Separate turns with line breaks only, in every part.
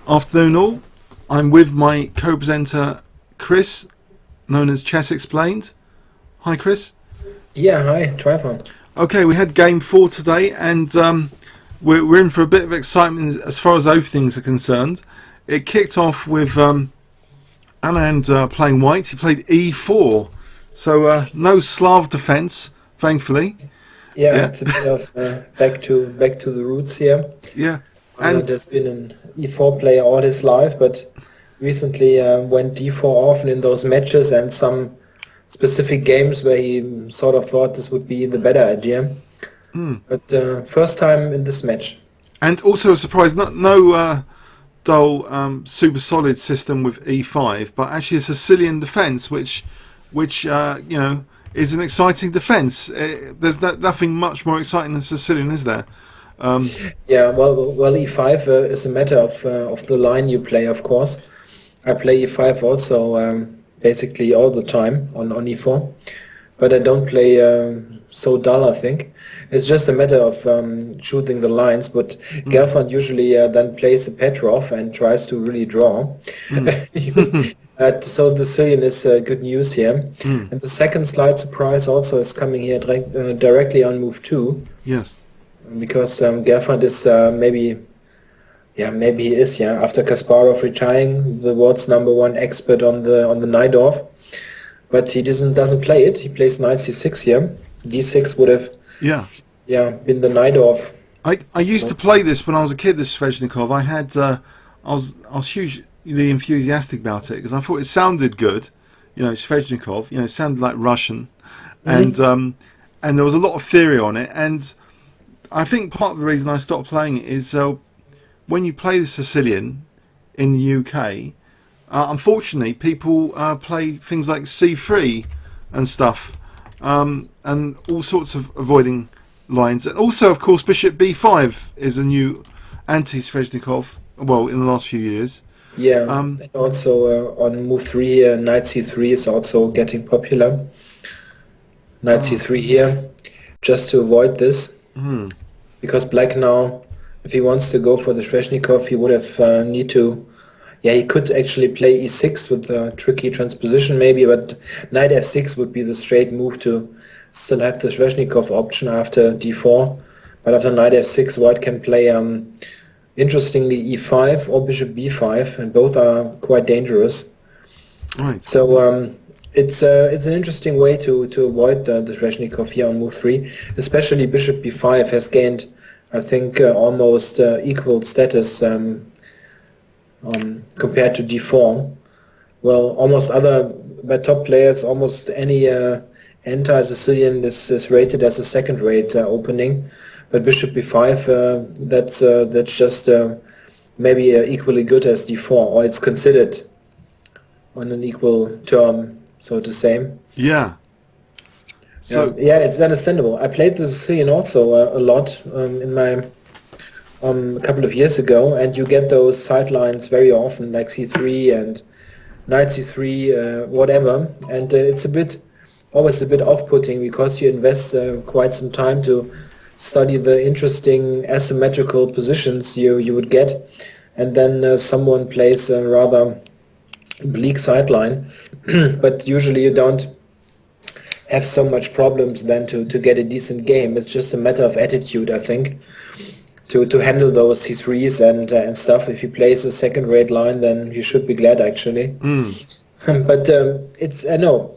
Afternoon all. I'm with my co-presenter Chris, known as Chess Explained. Hi Chris.
Yeah, hi, Trevor.
Okay, we had game 4 today, and we're in for a bit of excitement as far as openings are concerned. It kicked off with Anand playing white. He played e4, so no Slav defense, thankfully.
Yeah,
Yeah,
it's a bit of back to the roots here.
yeah,
Anand
and
has been an E4 player all his life, but recently went D4 often in those matches and some specific games where he sort of thought this would be the better idea. But first time in this match.
also a surprise. No dull, super solid system with e5, but actually a Sicilian defense, which is an exciting defense. There's nothing much more exciting than Sicilian, is there? Um,
Yeah, well, E5 is a matter of the line you play, of course. I play E5 also basically all the time on E4, but I don't play so dull, I think. It's just a matter of shooting the lines, but Gelfand usually then plays the Petrov and tries to really draw. So the Sicilian is good news here. And the second slight surprise also is coming here directly on move 2,
yes.
because Gelfand is maybe he is, after Kasparov retiring, the world's #1 expert on the Najdorf, but he doesn't play it. He plays knight c6 here. D6 would have
Yeah.
been the Najdorf.
I used to play this when I was a kid. This Sveshnikov. I was hugely enthusiastic about it because I thought it sounded good. Sveshnikov. It sounded like Russian, and and there was a lot of theory on it. And I think part of the reason I stopped playing it is when you play the Sicilian in the UK, unfortunately, people play things like C3 and stuff, and all sorts of avoiding lines. And also, of course, Bishop B5 is a new anti-Sveshnikov, well, in the last few years.
Yeah,
Um,
and also on move 3 here, knight c3 is also getting popular. Knight
oh,
c3 here, just to avoid this,
hmm,
because black now, if he wants to go for the Sveshnikov, he would have need to. Yeah, he could actually play e6 with a tricky transposition maybe, but knight f6 would be the straight move to still have the Sveshnikov option after d4. But after knight f6, white can play interestingly e5 or bishop b5, and both are quite dangerous.
right.
So it's an interesting way to avoid the Sveshnikov here on move 3. Especially bishop b5 has gained, I think, almost equal status compared to d4. Well, almost by top players, almost any anti-Sicilian is rated as a second-rate opening, but bishop b5 that's just maybe equally good as d4, or it's considered on an equal term, so to say.
Yeah.
Yeah,
So,
yeah, it's understandable. I played the Sicilian also a lot in my a couple of years ago, and you get those sidelines very often, like c3 and knight c3, whatever, and it's always a bit off-putting because you invest quite some time to study the interesting asymmetrical positions you would get, and then someone plays a rather bleak sideline, but usually you don't have so much problems then to get a decent game. It's just a matter of attitude, I think, to handle those C3s and stuff. If you place a second-rate line, then you should be glad, actually. But it's I know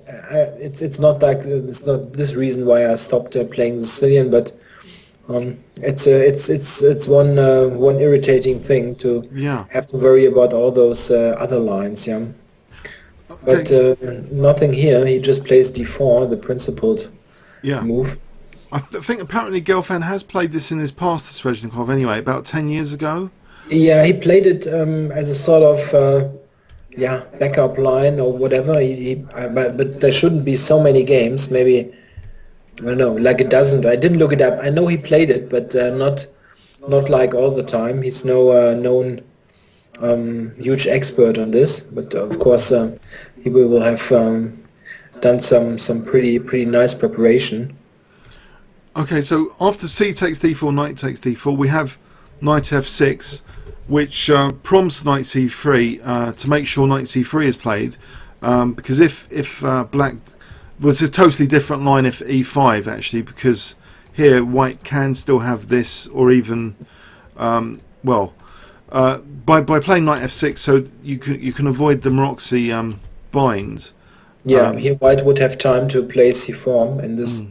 it's not like it's not this reason why I stopped playing the Sicilian, but it's one irritating thing to
yeah.
have to worry about all those other lines, yeah. But
Okay.
nothing here. He just plays d4, the principled
Yeah.
move.
I think apparently Gelfand has played this in his past, Sveshnikov, anyway, about 10 years ago.
Yeah, he played it as a sort of backup line or whatever. But there shouldn't be so many games. Maybe I don't know, like a dozen. I didn't look it up. I know he played it, but not like all the time. He's no known huge expert on this. But of course, he will have done some pretty nice preparation.
Okay, so after c takes d4, knight takes d4, we have knight f6. which prompts knight c3 to make sure knight c3 is played, because if black was a totally different line if e5 actually, because here white can still have this, or even by playing knight f6, so you can avoid the Maroczy bind.
Yeah, here white would have time to play c4, and this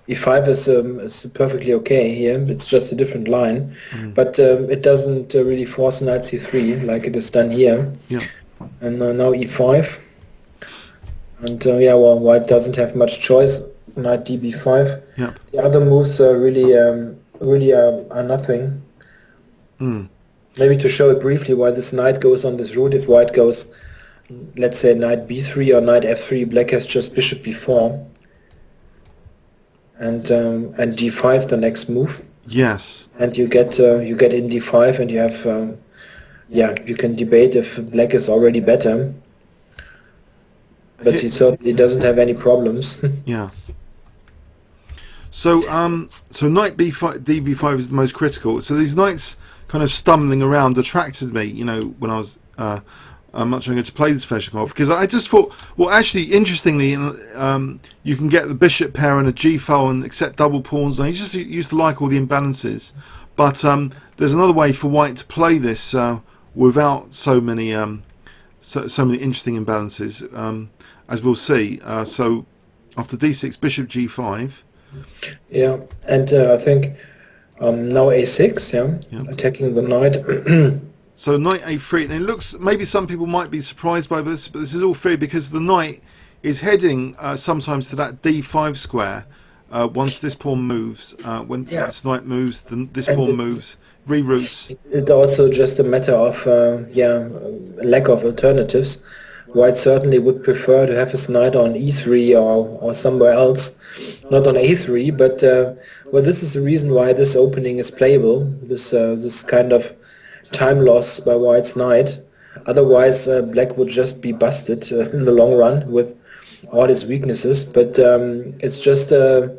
e5 is perfectly okay here. It's just a different line, but it doesn't really force knight c3 like it is done here.
Yeah.
And now e5, and well, white doesn't have much choice. Knight db5.
Yep.
The other moves are really are nothing. Maybe to show it briefly why this knight goes on this route. If white goes, let's say knight b3 or knight f3, black has just bishop b4, and d5 the next move.
Yes.
And you get in d5, and you have you can debate if black is already better, but he certainly doesn't have any problems.
Yeah. So so knight b5 db5 is the most critical. So these knights kind of stumbling around attracted me, you know, when I was much younger to play this Sveshnikov, because I just thought, well, actually, interestingly, you can get the bishop pair and a g-file and accept double pawns. And I just used to like all the imbalances, but there's another way for white to play this without so many so many interesting imbalances, as we'll see. So after d6, bishop g5.
Yeah, and I think now a6, attacking the knight.
So knight a3, and it looks, maybe some people might be surprised by this, but this is all free because the knight is heading sometimes to that d5 square once this pawn moves. When this knight moves, this pawn moves, reroutes.
It's also just a matter of lack of alternatives. White certainly would prefer to have his knight on e3 or somewhere else, not on a3. But well, this is the reason why this opening is playable. This kind of time loss by white's knight. Otherwise, black would just be busted in the long run with all his weaknesses. But it's just a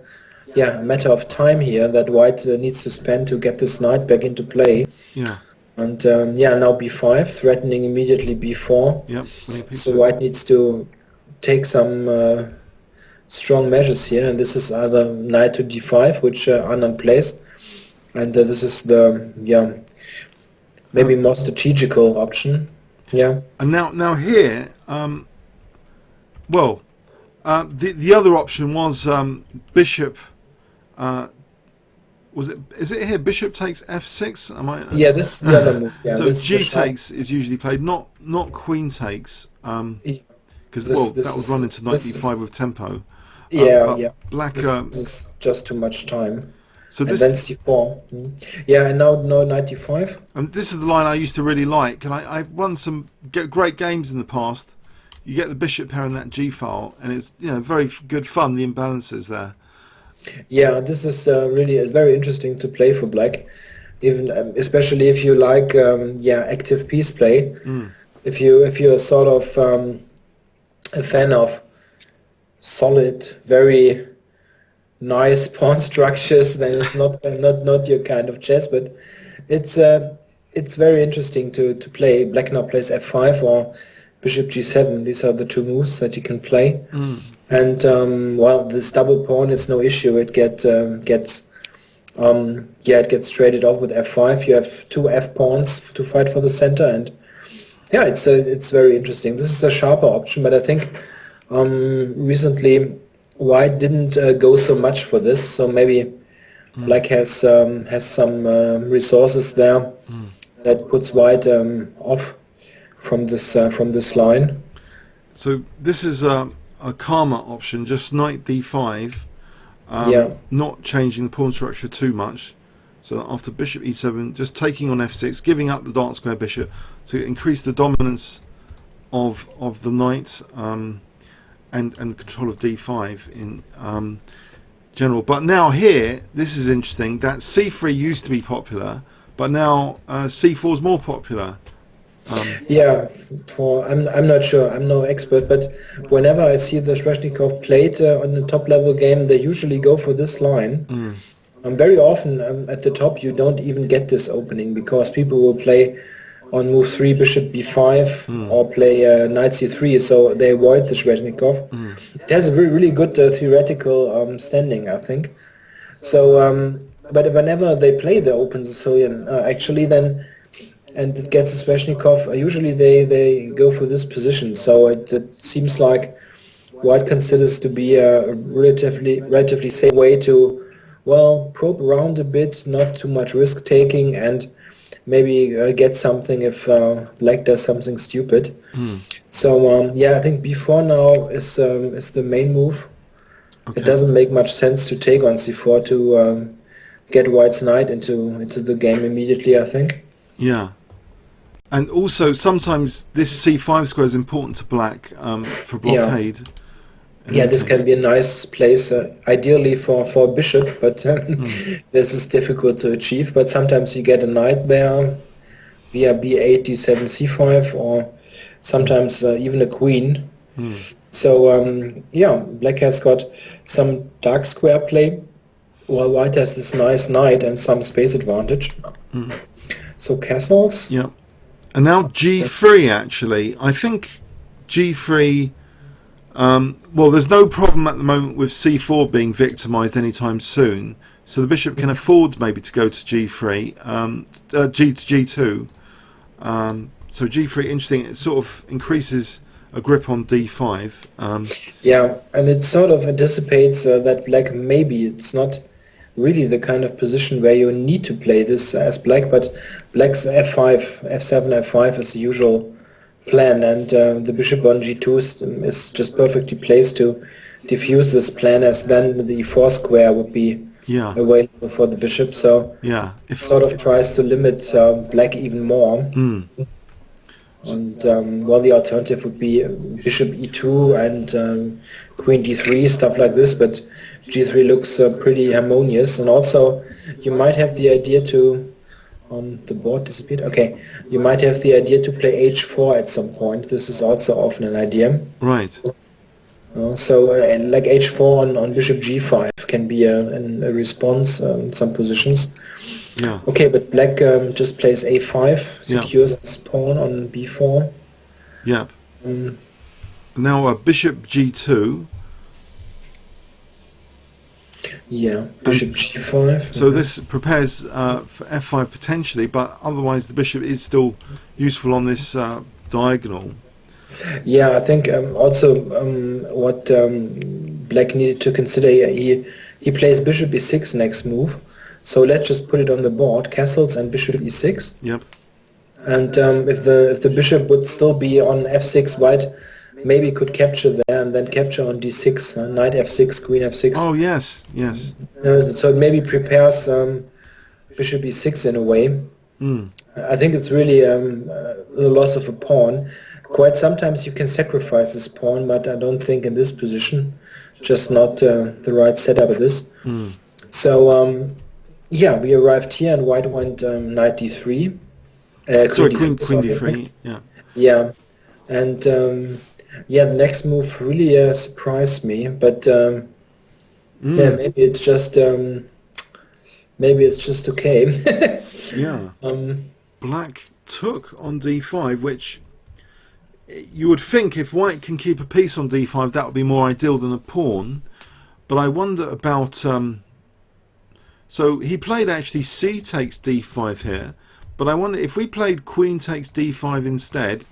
matter of time here that white needs to spend to get this knight back into play.
Yeah.
And now b5, threatening immediately b4.
Yep.
So white needs to take some strong measures here, and this is either knight to d5, which Anand plays, and this is the maybe more strategical option. Yeah.
And now here, well, the other option was bishop. Is it here? Bishop takes f6. Am I?
Yeah, this is the other move. Yeah,
so g takes is usually played, not queen takes, because that was run into knight d5 with tempo.
Black is just too much time. So this, and then c4. Yeah, and now knight d5.
And this is the line I used to really like, and I've won some great games in the past. You get the bishop pair in that g file, and it's very good fun. The imbalances there. Yeah,
this is really very interesting to play for black, even especially if you like active piece play. If you're sort of a fan of solid, very nice pawn structures, then it's not your kind of chess. But it's very interesting to play. Black now plays f5 or bishop g7. These are the two moves that you can play. And this double pawn is no issue. It gets traded off with f5. You have two f pawns to fight for the center, and it's very interesting. This is a sharper option, but I think recently white didn't go so much for this. So maybe black has some resources there that puts white off from this line.
So this is a calmer option, just knight d5, not changing the pawn structure too much. So after bishop e7, just taking on f6, giving up the dark square bishop to increase the dominance of the knight and control of d5 in general. But now here, this is interesting, that c3 used to be popular, but now c4 is more popular.
I'm not sure. I'm no expert, but whenever I see the Sveshnikov played on a top level game, they usually go for this line. Very often at the top you don't even get this opening because people will play on move 3 bishop b5 or play knight c3, so they avoid the Sveshnikov. It has a really good theoretical standing, I think. So, but whenever they play the open Sicilian, actually then, and it gets a Sveshnikov, usually they go for this position. So it seems like White considers to be a relatively safe way to, well, probe around a bit, not too much risk taking, and maybe get something if Black does something stupid. So yeah, I think b4 now is the main move. Okay. It doesn't make much sense to take on c4 to get White's knight into the game immediately, I think.
Yeah. And also, sometimes this c5 square is important to Black for blockade.
Yeah, this can be a nice place, ideally for a bishop, but this is difficult to achieve. But sometimes you get a knight there via b8, d7, c5, or sometimes even a queen. So, yeah, Black has got some dark square play, while White has this nice knight and some space advantage. So castles.
Yeah. And now g3, actually. I think g3... well, there's no problem at the moment with c4 being victimized anytime soon. So the bishop can afford maybe to go to g3, g to g2. So g3, interesting. It sort of increases a grip on d5.
Yeah, and it sort of anticipates that Black, maybe it's not really the kind of position where you need to play this as Black, but Black's f5, f7, f5 is the usual plan, and the bishop on g2 is just perfectly placed to diffuse this plan, as then the e4 square would be available for the bishop. So it sort of tries to limit Black even more. And well, the alternative would be bishop e2 and queen d3, stuff like this, but g3 looks pretty harmonious. And also you might have the idea to the board disappeared. Okay, you might have the idea to play h4 at some point. This is also often an idea.
Right.
So like h4 on bishop g5 can be a response in some positions.
Yeah.
Okay, but Black just plays a5, secures this pawn on b4.
Yeah. Now bishop g2.
Yeah, bishop g5.
So this prepares for f5 potentially, but otherwise the bishop is still useful on this diagonal.
Yeah, I think also what Black needed to consider, he plays bishop e6 next move. So let's just put it on the board, castles and bishop e6.
Yep.
And if the bishop would still be on f6, White maybe could capture there and then capture on d6, knight f6, queen f6.
Oh yes, yes.
So it maybe prepares bishop e6 in a way. I think it's really the loss of a pawn. Quite sometimes you can sacrifice this pawn, but I don't think in this position, just not the right setup of this. So yeah, we arrived here and White went knight d3.
Queen d3. Yeah.
Yeah, and yeah, the next move really surprised me, but yeah, maybe it's just okay.
Yeah. Black took on d5, which you would think if White can keep a piece on d5, that would be more ideal than a pawn. But I wonder about. So he played actually c takes d5 here, but I wonder if we played queen takes d5 instead.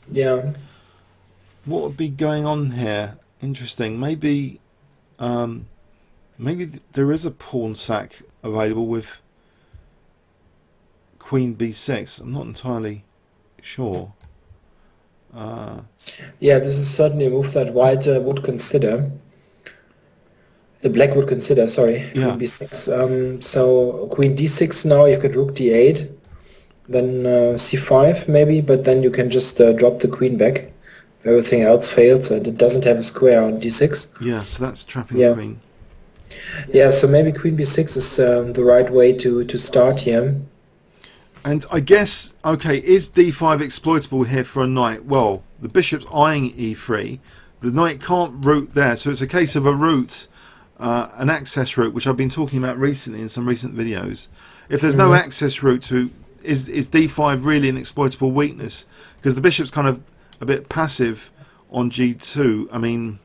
Yeah.
What would be going on here? Interesting. Maybe, maybe there is a pawn sack available with queen b6. I'm not entirely sure.
Yeah, this is certainly a move that White would consider. Black would consider. Sorry, queen b6. So queen d6 now. You could rook d8, then c5 maybe, but then you can just drop the queen back. Everything else fails and it doesn't have a square on d6.
Yeah, so that's trapping the queen.
Yeah, so maybe queen b6 is the right way to start here.
And I guess, okay, is d5 exploitable here for a knight? Well, the bishop's eyeing e3. The knight can't route there, so it's a case of a route, an access route, which I've been talking about recently in some recent videos. If there's no access route to is d5 really an exploitable weakness? Because the bishop's kind of a bit passive on g2. I mean,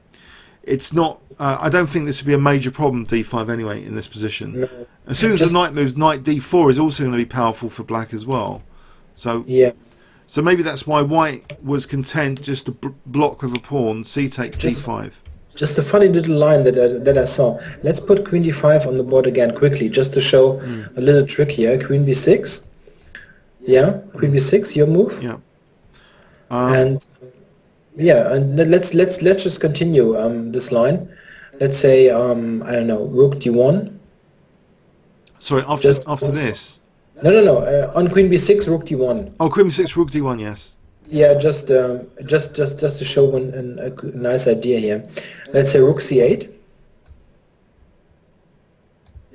it's not. I don't think this would be a major problem d5 anyway in this position.
No.
As soon as the knight moves, knight d4 is also going to be powerful for black as well. So
yeah.
So maybe that's why white was content just to block with a pawn. C takes d5.
Just a funny little line that I saw. Let's put queen d5 on the board again quickly, just to show a little trick here. Queen b6. Yeah, queen b6, your move.
Yeah.
And yeah, and let's just continue this line. Let's say I don't know, rook d1.
Sorry, after this.
No. On queen b6, rook d1.
Oh, queen b6, rook d1. Yes.
Yeah, just to show a nice idea here. Let's say rook c8.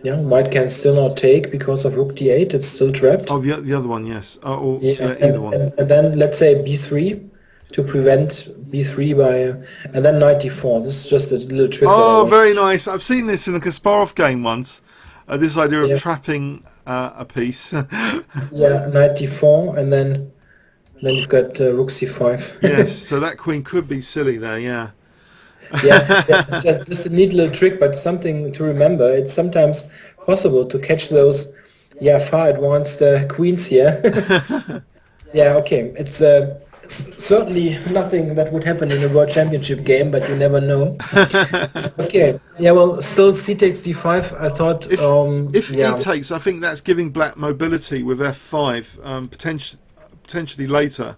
Yeah, white can still not take because of rook d8. It's still trapped.
Oh, the other one, yes.
Either
one.
And then let's say b3 to prevent b3 by, and then knight d4. This is just a little trick.
Oh, very nice. I've seen this in the Kasparov game once. This idea of trapping a piece.
Yeah, knight d4, and then you've got rook c5.
Yes, so that queen could be silly there, yeah.
Yeah, it's just a neat little trick, but something to remember. It's sometimes possible to catch those, far advanced queens here. Yeah, okay. It's certainly nothing that would happen in a World Championship game, but you never know. Okay. Yeah, well, still c takes d5. I thought
if e takes, I think that's giving black mobility with f5, potentially later.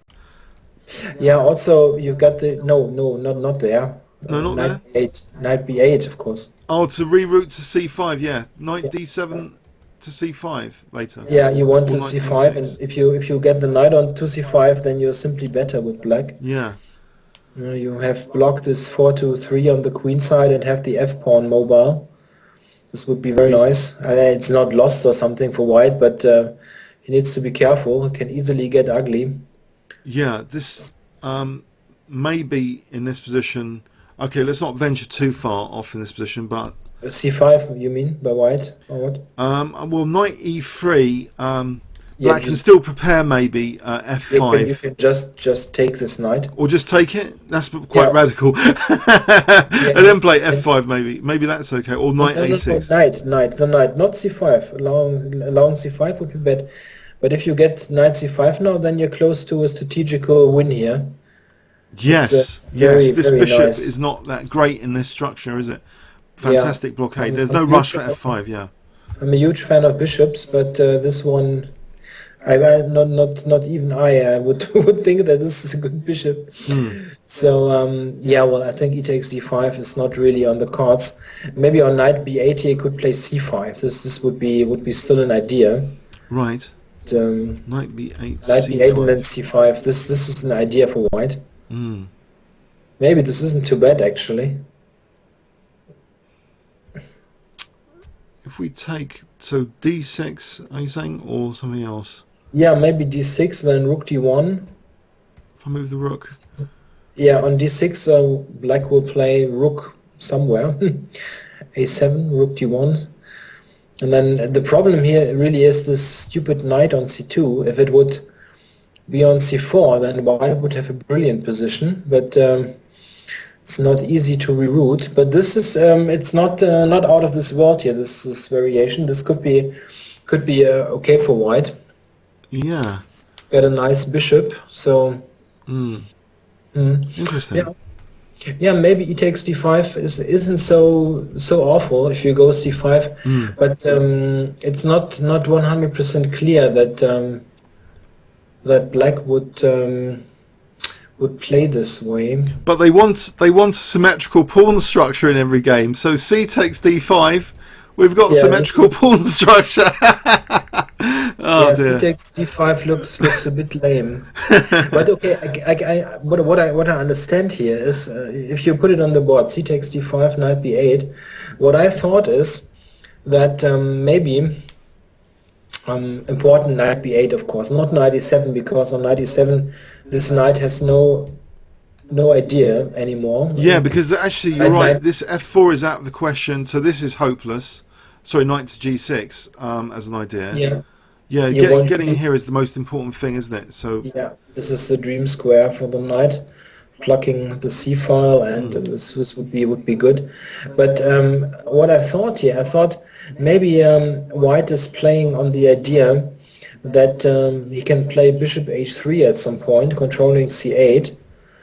Yeah. Also, you've got the not there.
No, not
knight
there.
B8, knight b8, of course.
Oh, to reroute to c5, yeah. Knight d7 to c5 later.
Yeah, you want to
Or knight
c5,
d6.
and if you get the knight on to c5, then you're simply better with black.
Yeah.
You have blocked this 4-3 on the queen side and have the f pawn mobile. This would be very nice. It's not lost or something for white, but he needs to be careful. It can easily get ugly.
Yeah, this may be in this position. Okay, let's not venture too far off in this position, but
c5, you mean, by white, or what?
Well, knight e3. Black can still prepare maybe f5.
You can just take this knight,
or just take it. That's quite radical. And then play f5 maybe. Maybe that's okay. Or knight a6.
The knight, not c5. Allowing c5 would be bad. But if you get knight c5 now, then you're close to a strategical win here.
Yes,
very,
this
very
bishop
nice.
is not that great in this structure, is it? Fantastic blockade. There's no rush for f5. Yeah.
I'm a huge fan of bishops, but this one, not even I would think that this is a good bishop. So well, I think he takes d5 is not really on the cards. Maybe on knight b8 he could play c5. This would be still an idea.
Right. Knight b8.
Knight b8 and then c5. This is an idea for white. Maybe this isn't too bad actually.
If we take, so d6, are you saying, or something else?
Yeah, maybe d6, then rook d1.
If I move the rook.
Yeah, on d6, black will play rook somewhere. a7, rook d1. And then the problem here really is this stupid knight on c2. If it would be on c4, then white would have a brilliant position, but it's not easy to reroute. But this is it's not out of this world here. This variation. This could be okay for white.
Yeah.
Got a nice bishop. So.
Interesting.
Yeah. Maybe he takes d5 isn't so awful if you go c5, but it's not 100% clear that that black would play this way.
But they want a symmetrical pawn structure in every game. So c takes d5. We've got symmetrical pawn structure. Oh dear.
C takes d5 looks a bit lame. But okay, what I understand here is if you put it on the board, c takes d5, knight b8. What I thought is that maybe important knight b8, of course, not knight e7, because on knight e7 this knight has no idea anymore.
Yeah, because actually you're right. This f4 is out of the question, so this is hopeless. Sorry, knight to g6 as an idea.
Yeah.
Yeah,
You want
getting here is the most important thing, isn't it? So,
yeah, this is the dream square for the knight. Plucking the c file, and this would be good. But what I thought here, I thought maybe White is playing on the idea that he can play bishop h3 at some point, controlling c8,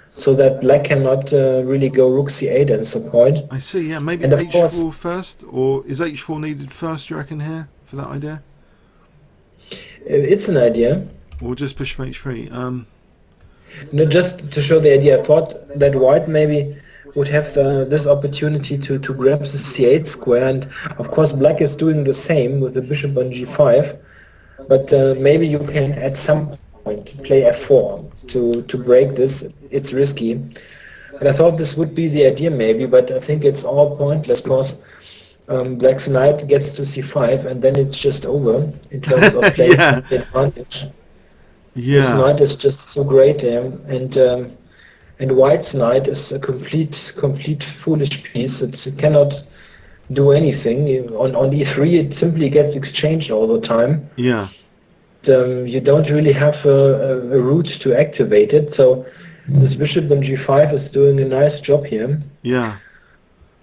so that Black cannot really go rook c8 at some point.
I see, yeah, maybe
And of course,
h4 first, or is h4 needed first, do you reckon, here, for that idea?
it's an idea.
Or just bishop h3?
No, just to show the idea, I thought that White maybe would have this opportunity to grab the c8 square, and of course Black is doing the same with the bishop on g5, but maybe you can at some point play f4 to break this. It's risky, and I thought this would be the idea maybe, but I think it's all pointless because Black's knight gets to c5, and then it's just over in terms of playing
Yeah,
the advantage. This
yeah,
knight is just so great, and White's knight is a complete foolish piece. It cannot do anything. On e3, it simply gets exchanged all the time.
yeah.
You don't really have a route to activate it. So this bishop on g5 is doing a nice job here.
Yeah.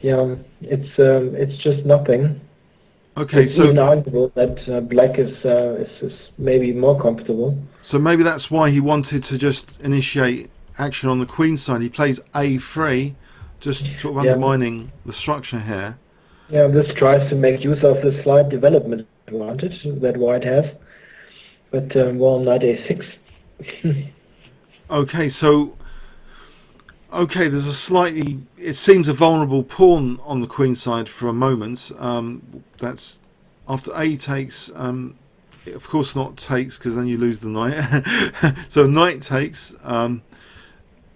Yeah, it's just nothing.
Okay,
It's even arguable that Black is maybe more comfortable.
so maybe that's why he wanted to just initiate action on the queen side. He plays a3, just sort of
Yeah.
undermining the structure here.
Yeah, this tries to make use of the slight development advantage that White has. But, well, knight a6.
Okay, so there's a slightly, it seems a vulnerable pawn on the queen side for a moment. That's after a takes. Of course not takes, because then you lose the knight. So knight takes.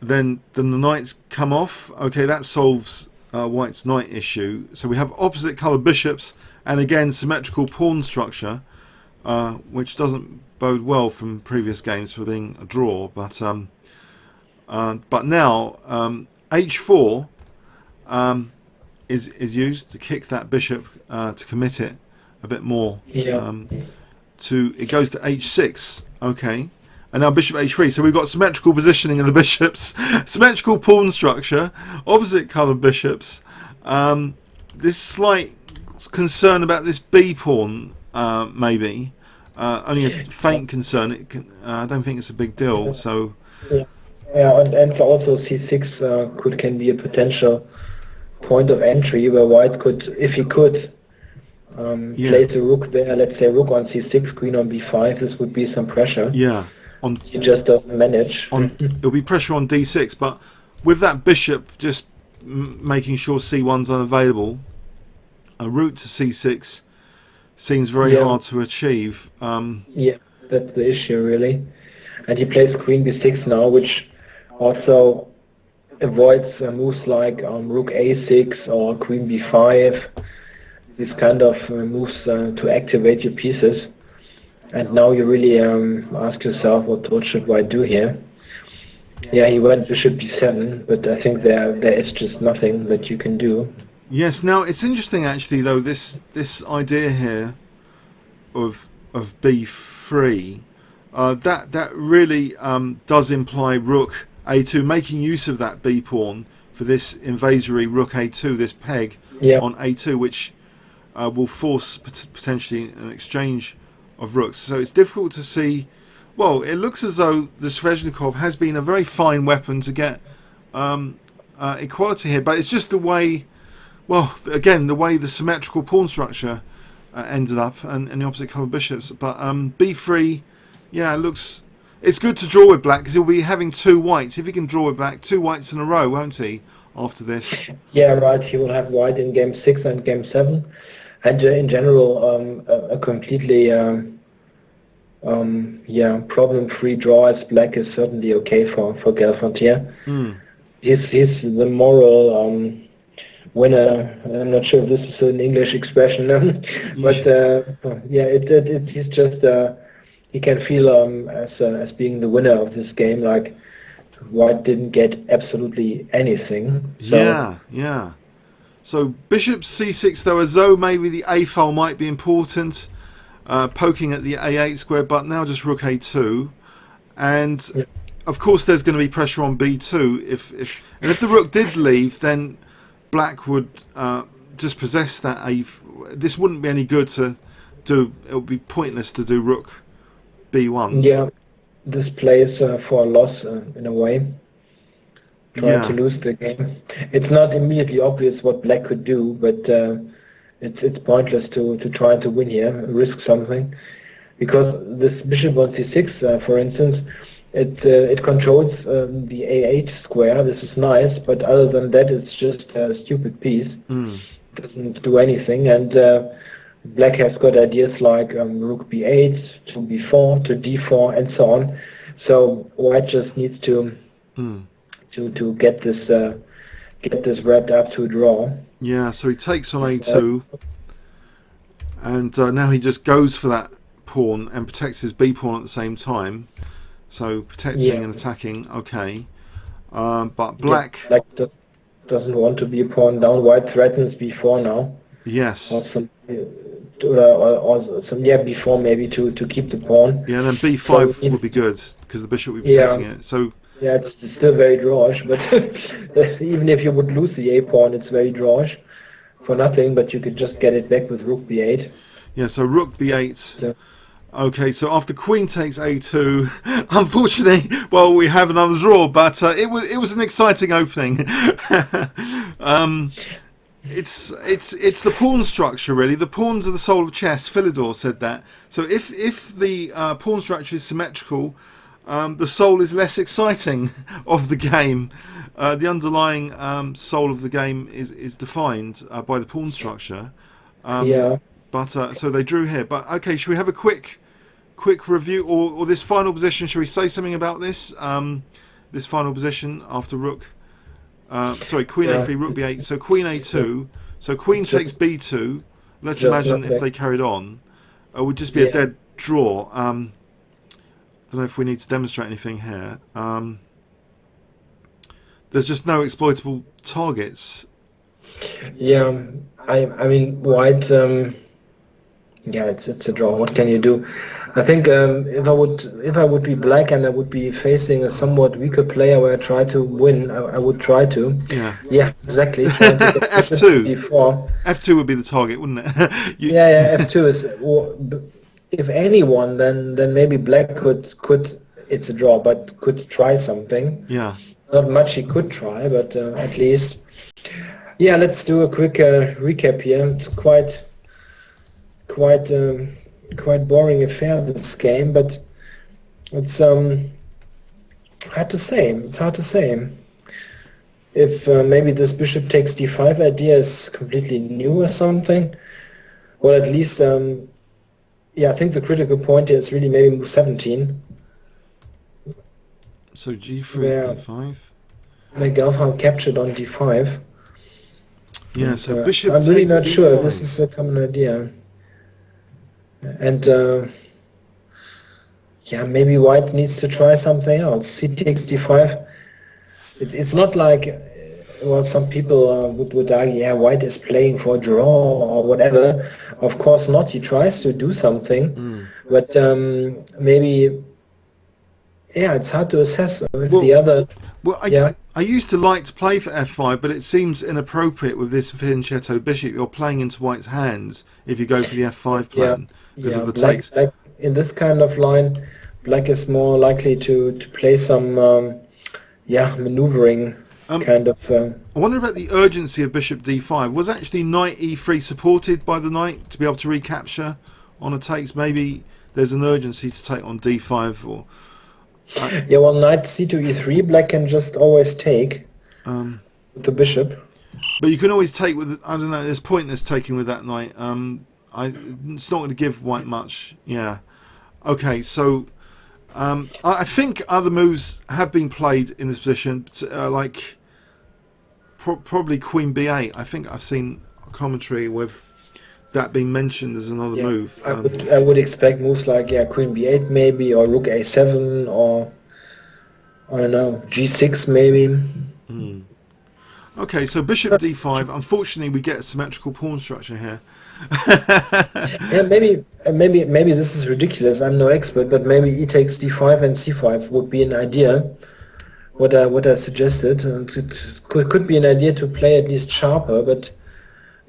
Then the knights come off. Okay, that solves White's knight issue. So we have opposite colour bishops, and again symmetrical pawn structure, which doesn't bode well from previous games for being a draw. But now h4 is used to kick that bishop to commit it a bit more.
Yeah.
It goes to h6. Okay. And now bishop h3, so we've got symmetrical positioning of the bishops, symmetrical pawn structure, opposite coloured bishops. This slight concern about this b pawn, maybe, only a faint concern. I don't think it's a big deal. So
Yeah, and also c6 can be a potential point of entry where White could, if he could, place a rook there. Let's say rook on c6, queen on b5. This would be some pressure.
Yeah.
He just doesn't manage.
There'll be pressure on d6, but with that bishop just making sure c1's unavailable, a route to c6 seems very hard to achieve.
Yeah, that's the issue really. And he plays queen b6 now, which also avoids moves like rook a6 or queen b5. These kind of moves to activate your pieces. And now you really ask yourself, what should White do here? Yeah, he went bishop b7, but I think there is just nothing that you can do.
Yes, now it's interesting actually though, this idea here of b3, that really does imply rook a2, making use of that b pawn for this invasory rook a2, this peg on a2, which will force potentially an exchange of rooks. So it's difficult to see. Well, it looks as though the Sveshnikov has been a very fine weapon to get equality here, but it's just the way, well, again, the way the symmetrical pawn structure ended up, and the opposite colour bishops. But b3, yeah, it's good to draw with Black because he'll be having two whites. If he can draw with Black, two whites in a row, won't he, after this?
Yeah, right. He will have White in game 6 and game 7. And in general, a completely problem-free draw as Black is certainly okay for Gelfand here. He's the moral winner. I'm not sure if this is an English expression, but he's just he can feel as being the winner of this game. Like White didn't get absolutely anything. So,
yeah. So bishop c6 though, as though maybe the a file might be important. poking at the A8 square, but now just rook A2, and
Yeah.
of course there's going to be pressure on B2. If the rook did leave, then black would just possess that A. This wouldn't be any good to do. It would be pointless to do rook B1.
Yeah, this plays for a loss in a way, trying to
Yeah,
lose the game. It's not immediately obvious what black could do, but it's pointless to try to win here, risk something, because this bishop on c6, for instance, it controls the a8 square. This is nice, but other than that, it's just a stupid piece. Doesn't do anything, and black has got ideas like rook b8 to b4 to d4 and so on. So white just needs to get this wrapped up to a draw.
yeah. So he takes on A2, and now he just goes for that pawn and protects his B pawn at the same time. So protecting and attacking, okay. But black,
Black doesn't want to be a pawn down. White threatens b4 now.
yes,
Or some b4 maybe to keep the pawn.
yeah. And then B5
So
would be good because the bishop would be protecting it. So
yeah, it's still very drawish, but even if you would lose the a pawn, it's very drawish for nothing. But you could just get it back with rook b8.
yeah, so rook B8.
So,
Okay, so after queen takes A2, unfortunately, well, we have another draw, but it was an exciting opening. It's the pawn structure, really. The pawns are the soul of chess. Philidor said that. So if the pawn structure is symmetrical, the soul is less exciting of the game. The underlying soul of the game is defined by the pawn structure.
yeah.
But so they drew here. But okay, should we have a quick review or this final position? Should we say something about this? This final position after rook. Sorry, queen a3, rook b8. So queen a2. So queen takes b2. Let's imagine if they carried on, it would just be a dead draw. Don't know if we need to demonstrate anything here. There's just no exploitable targets.
Yeah, I mean white. Yeah, it's a draw. What can you do? I think if I would be black and I would be facing a somewhat weaker player where I try to win, I would try to.
Yeah.
Yeah, exactly. Trying to get
F2.
before.
F2 would be the target, wouldn't it?
Yeah. F2 is. If anyone, then maybe black could. It's a draw, but could try something.
Yeah.
Not much he could try, but at least. Yeah, let's do a quick recap here. It's quite boring affair, this game, but it's hard to say. It's hard to say if maybe this bishop takes d5 idea is completely new or something. Well, at least yeah, I think the critical point here is really maybe move 17.
So g3, d5.
Where Gelfand captured on d5.
Yeah,
And,
so bishop
I'm really
takes
not sure
d5.
if this is a common idea. And yeah, maybe white needs to try something else. C takes d5. It's not like well, some people would argue, yeah, white is playing for a draw or whatever. Of course not. He tries to do something, but maybe yeah, it's hard to assess if the other.
Well, I used to like to play for f5, but it seems inappropriate with this fianchetto bishop. You're playing into white's hands if you go for the f5 plan because of the takes.
Black, in this kind of line, black is more likely to play some maneuvering kind of.
I wonder about the urgency of bishop d5. Was actually knight e3 supported by the knight to be able to recapture on a takes? Maybe there's an urgency to take on d5 or.
Yeah, well, knight c2 e3, black can just always take the bishop.
But you can always take with. I don't know. There's pointless taking with that knight. It's not going to give white much. Yeah. Okay, so I think other moves have been played in this position, like probably queen b8. I think I've seen a commentary with that being mentioned as another move.
I would expect moves like queen b8 maybe, or rook a7, or I don't know, g6 maybe.
Okay, so bishop d5. Unfortunately, we get a symmetrical pawn structure here.
Yeah, maybe this is ridiculous. I'm no expert, but maybe e takes d5 and c5 would be an idea. What I suggested, it could be an idea to play at least sharper, but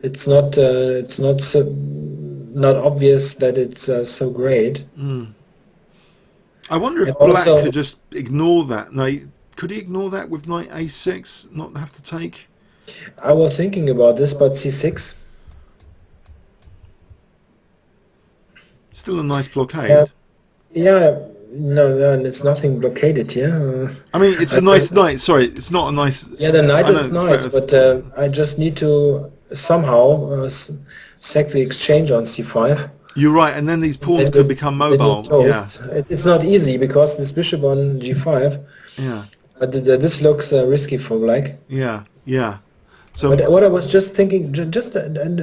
it's not so not obvious that it's so great.
I wonder
And
if black
also,
could just ignore that. No, could he ignore that with knight a6, not have to take?
I was thinking about this, but c6.
Still a nice
Yeah,
blockade.
yeah, no, it's nothing blockaded here.
I mean, it's
I
a nice
can,
knight. Sorry, it's not a nice.
yeah, the knight
I know
is
it's
nice,
better.
but I just need to somehow sack the exchange on c5.
You're right, and then these pawns could become
Then you
mobile. Yeah,
toast. It's not easy because this bishop on g5,
yeah,
but this looks risky for black.
yeah, yeah. So,
But what I was just thinking, and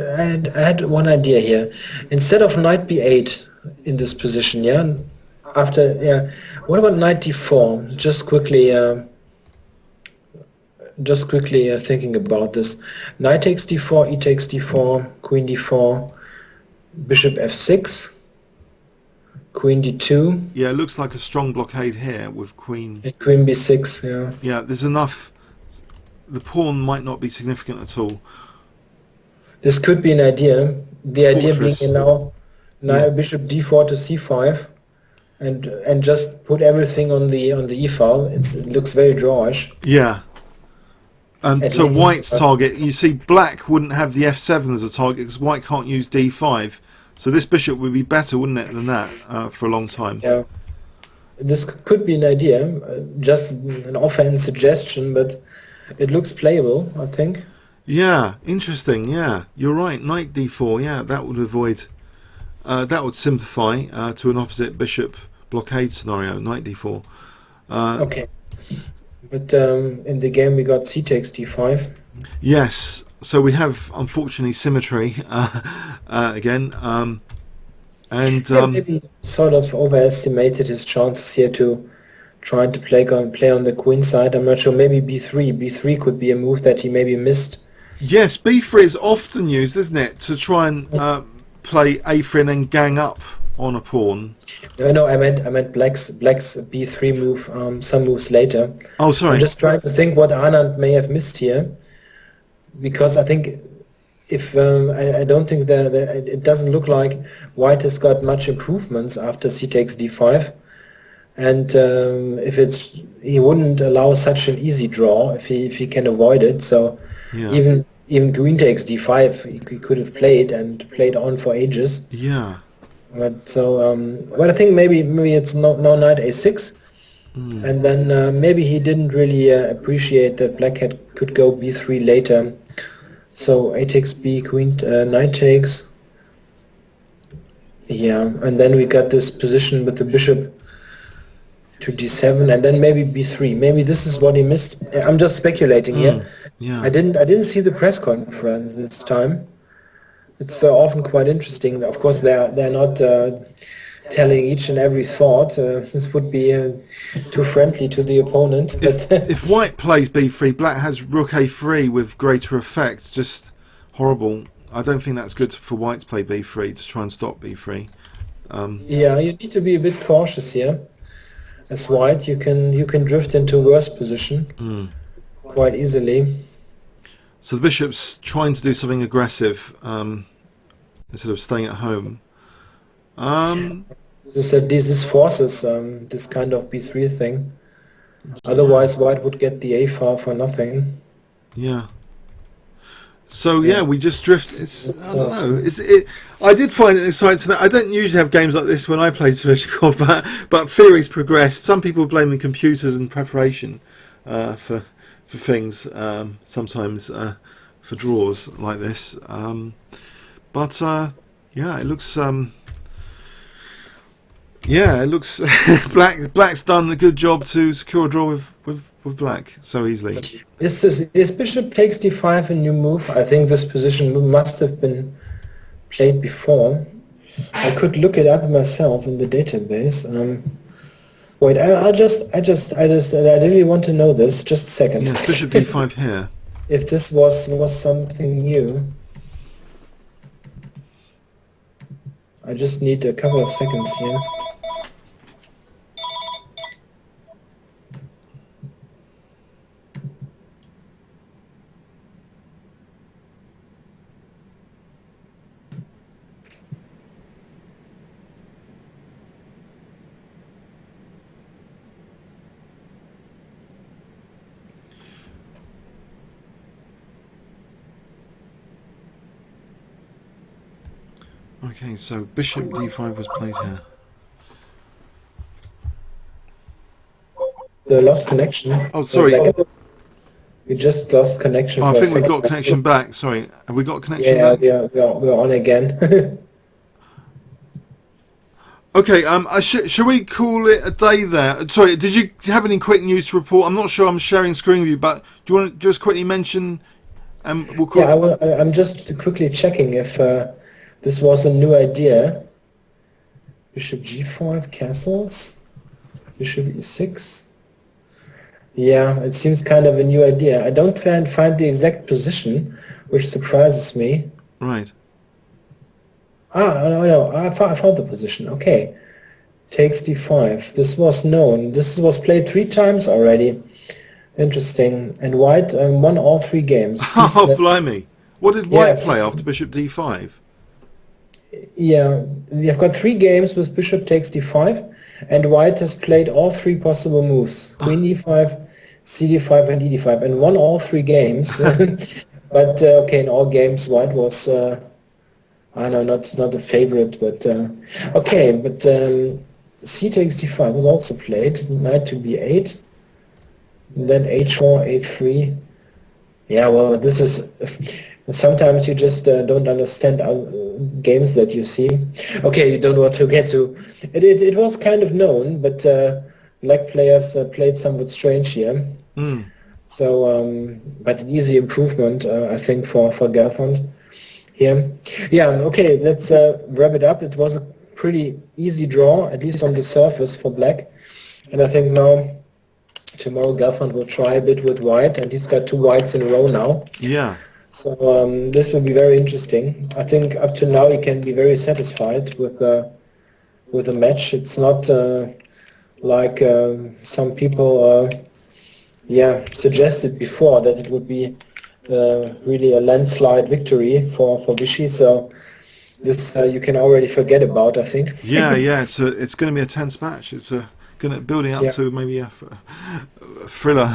I had one idea here. Instead of knight b8 in this position, yeah, what about knight d4? Just quickly thinking about this. Knight takes d4, e takes d4, queen d4, bishop f6, queen d2,
yeah, it looks like a strong blockade here with queen.
and queen b6. Yeah,
Yeah, there's enough. The pawn might not be significant at all.
this could be an idea. The idea being
Fortress.
now
Yeah,
bishop d4 to c5. And just put everything on the e file. It looks very drawish.
yeah. And
At
so
least,
white's target, you see, black wouldn't have the f7 as a target because white can't use d5. So this bishop would be better, wouldn't it, than that for a long time?
yeah, this could be an idea, just an offhand suggestion, but it looks playable, I think.
Yeah, interesting. Yeah, you're right. Knight d4. Yeah, that would avoid. That would simplify to an opposite bishop blockade scenario. Knight d4.
Okay, but in the game we got c takes d5.
Yes. So we have unfortunately symmetry again, and
Yeah, maybe sort of overestimated his chances here to try to play on the queen side. I'm not sure. Maybe b3. B3 could be a move that he maybe missed.
yes, b3 is often used, isn't it, to try and play a3 and then gang up on a pawn.
No, I meant black's b3 move. Some moves later.
Oh,
I'm
sorry.
just trying to think what Anand may have missed here, because I think if I don't think that it doesn't look like white has got much improvements after c takes d5, and if it's he wouldn't allow such an easy draw if he can avoid it. So
Yeah.
even queen takes d5 he could have played and played on for ages.
Yeah.
But so but I think maybe it's no knight a6. And then maybe he didn't really appreciate that black could go b3 later. So a takes b, queen, knight takes. Yeah, and then we got this position with the bishop to d7, and then maybe b3. Maybe this is what he missed. I'm just speculating here.
Yeah.
I didn't see the press conference this time. It's often quite interesting. Of course, they're not telling each and every thought. This would be too friendly to the opponent. But
If white plays b3, black has rook a3 with greater effect. Just horrible. I don't think that's good for white to play b3 to try and stop b3.
yeah, you need to be a bit cautious here. As white, you can drift into worse position quite easily.
So the bishop's trying to do something aggressive instead of staying at home.
This forces this kind of b3 thing. Otherwise, white would get the a file for nothing.
Yeah. So yeah, we just drift. I don't know. I did find it exciting. I don't usually have games like this when I play Sveshnikov, but theories progressed. Some people blaming computers and preparation for things. Sometimes for draws like this. But yeah, it looks. Yeah, it looks black's done a good job to secure a draw with black so easily.
Is bishop takes d5 a new move? I think this position must have been played before. I could look it up myself in the database. Wait, I really want to know this. Just a second.
Yes, bishop d5 here.
If this was something new. I just need a couple of seconds here.
Okay, so bishop d5 was played here.
The lost connection.
Oh, sorry.
We just lost connection
Oh, I
for a
think we've
second.
got connection back. Sorry, have we got connection
Yeah,
back?
we're on again.
Okay, should we call it a day there? Sorry, did you have any quick news to report? I'm not sure I'm sharing screen with you, but do you want to just quickly mention, we'll call
Yeah, I'm just quickly checking if this was a new idea. Bishop g5, castles. Bishop e6. Yeah, it seems kind of a new idea. I don't find the exact position, which surprises me.
Right.
No, I found the position. Okay. Takes d5. This was known. This was played 3 times already. Interesting. And White won all 3 games.
Oh, blimey. What did
Yeah,
White play after bishop d5?
yeah, we've got 3 games with bishop takes d5, and White has played all 3 possible moves: queen d5, cd5, and e5, and won all 3 games. But okay, in all games, White was I know not a favorite, but okay. But c takes d5 was also played. Knight to b8, and then h4, a3. Yeah, well, this is sometimes you just don't understand games that you see. Okay, you don't want to get to. It was kind of known, but black players played somewhat strange here.
Mm.
So, but an easy improvement, I think, for Gelfand here. Yeah, okay, let's wrap it up. It was a pretty easy draw, at least on the surface, for black. And I think now, tomorrow Gelfand will try a bit with white, and he's got 2 whites in a row now.
Yeah.
So this will be very interesting. I think up to now he can be very satisfied with the match. It's not like some people suggested before that it would be really a landslide victory for Vishy. So this you can already forget about, I think.
Yeah, it's going to be a tense match. It's building up to maybe a thriller.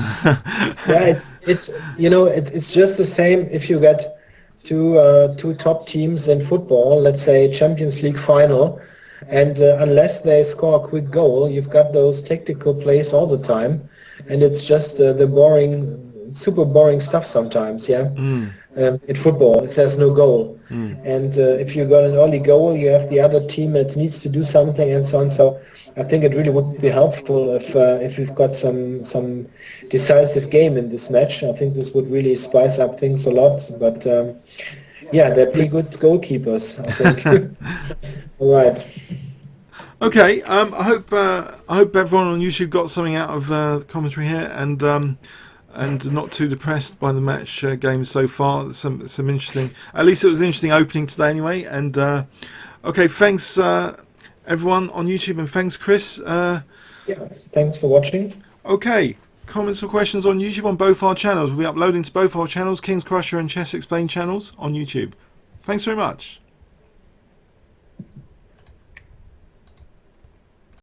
Yeah, it's just the same if you get two top teams in football, let's say Champions League final, and unless they score a quick goal, you've got those tactical plays all the time, and it's just the boring, super boring stuff sometimes. Yeah.
Mm.
In football, if there's no goal, and if you got an early goal, you have the other team that needs to do something, and so on. So I think it really would be helpful if we've got some decisive game in this match. I think this would really spice up things a lot. But yeah, they're pretty good goalkeepers, I think. All right.
Okay. I hope everyone on YouTube got something out of the commentary here, and not too depressed by the match game so far. Some interesting. At least it was an interesting opening today, anyway. And okay, thanks everyone on YouTube, and thanks Chris.
Yeah, thanks for watching.
Okay, comments or questions on YouTube on both our channels. We'll be uploading to both our channels, King's Crusher and Chess Explained channels on YouTube. Thanks very much.